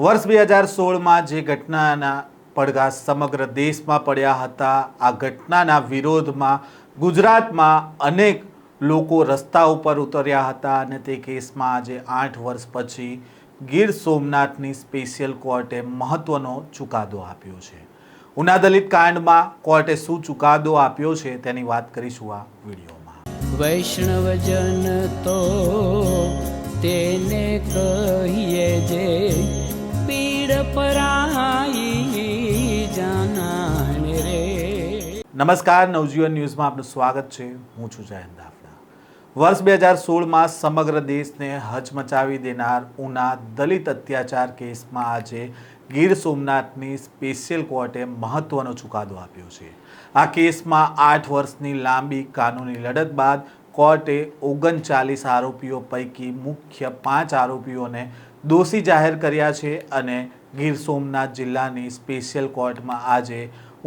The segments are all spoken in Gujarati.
વર્ષ 2016માં જે ઘટનાના પડઘા સમગ્ર દેશમાં પડ્યા હતા, આ ઘટનાના વિરોધમાં ગુજરાતમાં અનેક લોકો રસ્તા ઉપર ઉતર્યા હતા અને તે કેસમાં આજે 8 વર્ષ પછી ગીર સોમનાથની સ્પેશિયલ કોર્ટે મહત્વનો ચુકાદો આપ્યો છે। ઉના દલિત કાંડમાં કોર્ટે શું ચુકાદો આપ્યો છે તેની વાત કરીશું આ વિડીયોમાં। વૈષ્ણવજન તો તેને કહીએ જે પીડ પરાઈ જાનાને રે। નમસ્કાર, નવજીવન ન્યૂઝમાં આપનું સ્વાગત છે। હું છું જયંત દાફડા। વર્ષ 2016માં સમગ્ર દેશને હચમચાવી દેનાર ઉના દલિત અત્યાચાર કેસમાં આજે ગીર સોમનાથની સ્પેશિયલ કોર્ટે મહત્વનો ચુકાદો આપ્યો છે। આ કેસમાં 8 વર્ષની લાંબી કાનૂની લડત બાદ કોર્ટે 39 આરોપીઓ પૈકી મુખ્ય 5 આરોપીઓને દોષી જાહેર કર્યા છે અને ગીર સોમનાથ જિલ્લાની સ્પેશિયલ કોર્ટમાં આજે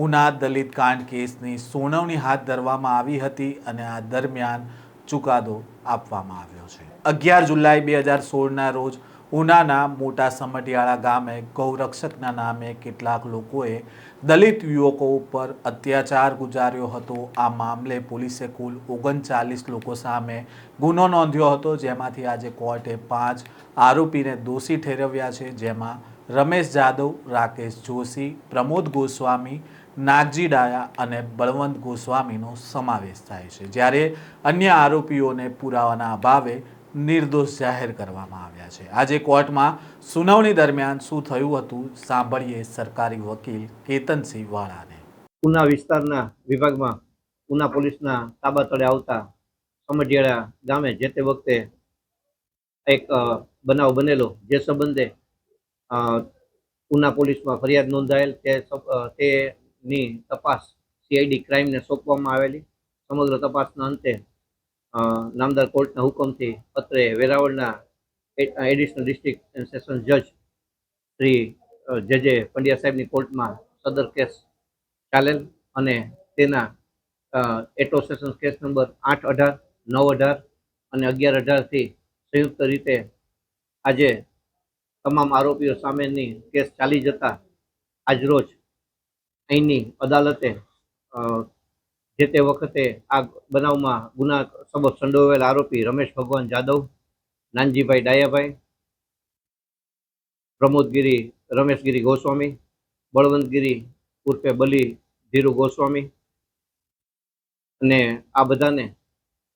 ઉના દલિત કાંડ કેસની સુનાવણી હાથ ધરવામાં આવી હતી અને આ દરમિયાન ચુકાદો આપવામાં આવ્યો છે। 11 જુલાઈ 2016ના રોજ ઉનાના મોટા સમઢિયાળા ગામે ગૌરક્ષકના નામે કેટલાક લોકોએ દલિત યુવકો ઉપર અત્યાચાર ગુજાર્યો હતો। આ મામલે પોલીસે કુલ 39 લોકો સામે ગુનો નોંધ્યો હતો, જેમાંથી આજે કોર્ટે 5 આરોપીને દોષી ઠેરવ્યા છે, જેમાં રમેશ જાદવ, રાકેશ જોશી, પ્રમોદ ગોસ્વામી, નાગજી ડાયા અને બળવંત ગોસ્વામીનો સમાવેશ થાય છે, જ્યારે અન્ય આરોપીઓને પુરાવાના અભાવે નિર્દોષ જાહેર કરવામાં આવ્યા છે। આજે કોર્ટમાં સુનાવણી દરમિયાન શું થયું હતું, સાંભળીએ સરકારી વકીલ કેતનસિંહ વાળાને। ઉના વિસ્તારના વિભાગમાં ઉના પોલીસના તાબા તળે આવતા સમઢિયાળા ગામે જે તે વખતે એક બનાવ બનેલો, જે સંબંધે ઉના પોલીસમાં ફરિયાદ નોંધાયેલ તેની તપાસ CID ક્રાઇમને સોંપવામાં આવેલી। સમગ્ર તપાસના અંતે નામદાર કોર્ટના હુકમથી અત્રે વેરાવળના એડિશનલ ડિસ્ટ્રિક્ટ એન્ડ સેશન જજ શ્રી જે પંડ્યા સાહેબની કોર્ટમાં સદર કેસ ચાલેલ અને તેના એટો સેશન કેસ નંબર 8-18, 9-18 અને 11-18થી સંયુક્ત રીતે આજે તમામ આરોપીઓ સામેની કેસ ચાલી જતા આજરોજ અહીંની અદાલતે જે તે વખતે આ બનાવમાં ગુના સબબ સંડોવાયેલ આરોપી રમેશ ભગવાન જાદવ, નાનજીભાઈ ડાયાભાઈ, પ્રમોદગીરી રમેશગીરી ગોસ્વામી, બળવંતગીરી ઉર્ફે બલી ધીરુ ગોસ્વામી અને આ બધાને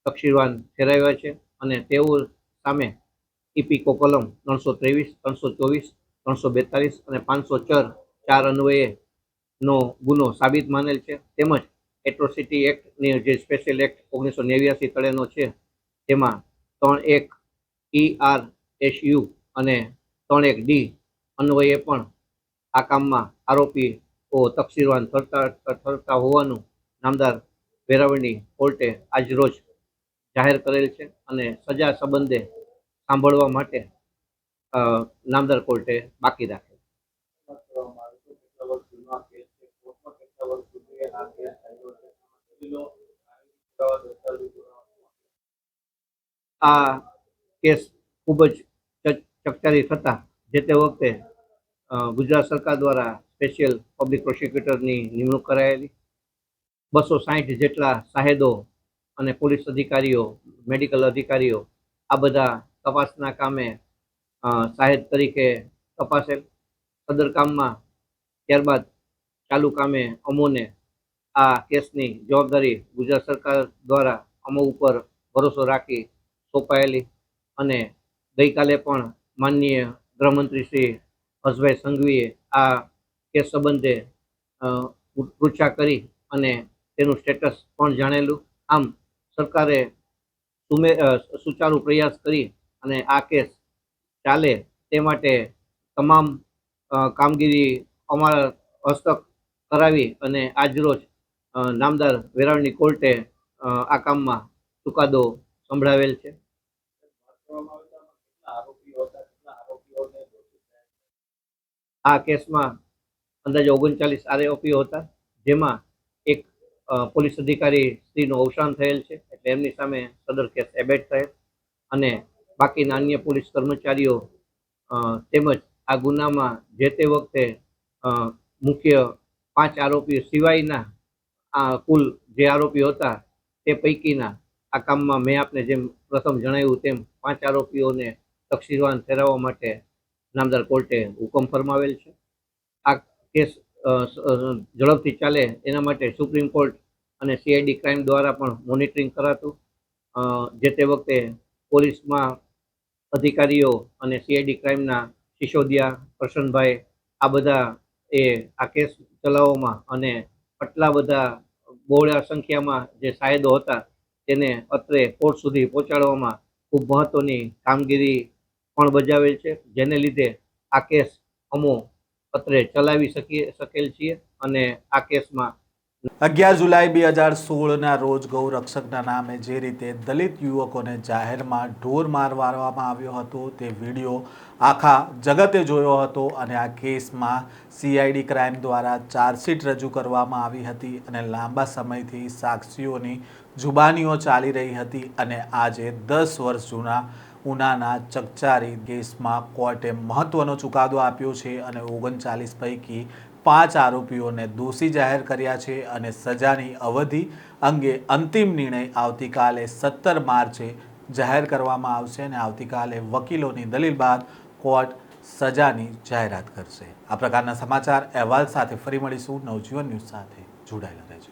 તકસીરવાન ઠેરાવ્યા છે અને તેઓ સામે ઇપીકો કલમ 323, 324, 342 અને 504 અન્વયે નો ગુનો સાબિત માનેલ છે। તેમજ એટ્રોસિટી એક્ટની જે સ્પેશિયલ એક્ટ 1989 તળેનો છે, તેમાં 31 ERSU અને 31D અન્વયે પણ આ કામમાં આરોપીઓ તકસીરવાન ઠરતા હોવાનું નામદાર વેરાવળની કોર્ટે આજરોજ જાહેર કરેલ છે અને સજા સંબંધે સાંભળવા માટે નામદાર કોર્ટે બાકી રાખેલ। આ કેસ ખૂબ જ ચકચારી થતા જે તે વખતે ગુજરાત સરકાર દ્વારા સ્પેશિયલ પબ્લિક પ્રોસિક્યુટરની નિમણૂક કરાયેલી। 260 જેટલા સાહેદો અને પોલીસ અધિકારીઓ, મેડિકલ અધિકારીઓ આ બધા તપાસના કામે સાહેદ તરીકે તપાસેલ। સદર કામમાં ત્યારબાદ ચાલુ કામે અમોને આ કેસની જવાબદારી ગુજરાત સરકાર દ્વારા અમો ઉપર ભરોસો રાખી સોંપાયેલી અને ગઈકાલે પણ માનનીય ગૃહમંત્રી શ્રી હર્ષભાઈ સંઘવીએ આ કેસ સંબંધે પૃચ્છા કરી અને તેનું સ્ટેટસ પણ જાણેલું। આમ સરકારે સુચારુ પ્રયાસ કરી અને આ કેસ ચાલે તે માટે તમામ કામગીરી અમારા હસ્તક કરાવી અને આજરોજ નામદાર વેરાવળની કોર્ટે આ કામમાં ચુકાદો સંભળાવેલ છે। આ કેસમાં અંદાજે 39 આરોપીઓ હતા, જેમાં એક પોલીસ અધિકારી શ્રીનું અવસાન થયેલ છે, એટલે એમની સામે સદર કેસ એબેટ થયેલ અને બાકીના અન્ય પોલીસ કર્મચારીઓ તેમજ આ ગુનામાં જે તે વખતે મુખ્ય 5 આરોપીઓ સિવાયના આ કુલ જે આરોપીઓ હતા તે પૈકીના આ કામમાં મેં આપને જેમ પ્રથમ જણાવ્યું તેમ 5 આરોપીઓને તકસીરવાન ઠેરવવા માટે નામદાર કોર્ટે હુકમ ફરમાવેલ છે. આ કેસ ઝડપથી ચાલે એના માટે સુપ્રીમ કોર્ટ અને CID ક્રાઇમ દ્વારા પણ મોનિટરિંગ કરાતું. જે તે વખતે પોલીસમાં અધિકારીઓ અને CID ક્રાઇમના સિસોદિયા, કરશનભાઈ આ બધા આ કેસ ચલાવવામાં અને આટલા બધા બહોળા સંખ્યામાં જે સાયદો હતા તેને અત્રે કોર્ટ સુધી પહોંચાડવામાં ખૂબ મહત્વની કામગીરી પણ બજાવેલ છે, જેને લીધે આ કેસ અમો અત્રે ચલાવી શકેલ છીએ. અને આ કેસમાં 11 જુલાઈ 2016ના રોજ ગૌરક્ષકના નામે જે રીતે દલિત યુવકોને જાહેરમાં ઢોર માર મારવામાં આવ્યો હતો તે વિડીયો આખા જગતે જોયો હતો અને આ કેસમાં CID ક્રાઇમ દ્વારા ચાર્જશીટ રજૂ કરવામાં આવી હતી અને લાંબા સમયથી સાક્ષીઓની જુબાનીઓ ચાલી રહી હતી અને આજે 10 વર્ષ જૂના ઉનાના ચકચારી કેસમાં કોર્ટે મહત્વનો ચુકાદો આપ્યો છે અને 39 પૈકી 5 આરોપીઓને દોષી જાહેર કર્યા છે અને સજાની અવધિ અંગે અંતિમ નિર્ણય આવતીકાલે 17 માર્ચે જાહેર કરવામાં આવશે અને આવતીકાલે વકીલોની દલીલ બાદ કોર્ટ સજાની જાહેરાત કરશે. આ પ્રકારના સમાચાર અહેવાલ સાથે ફરી મળીશું. નવજીવન ન્યૂઝ સાથે જોડાયેલા રહેજો.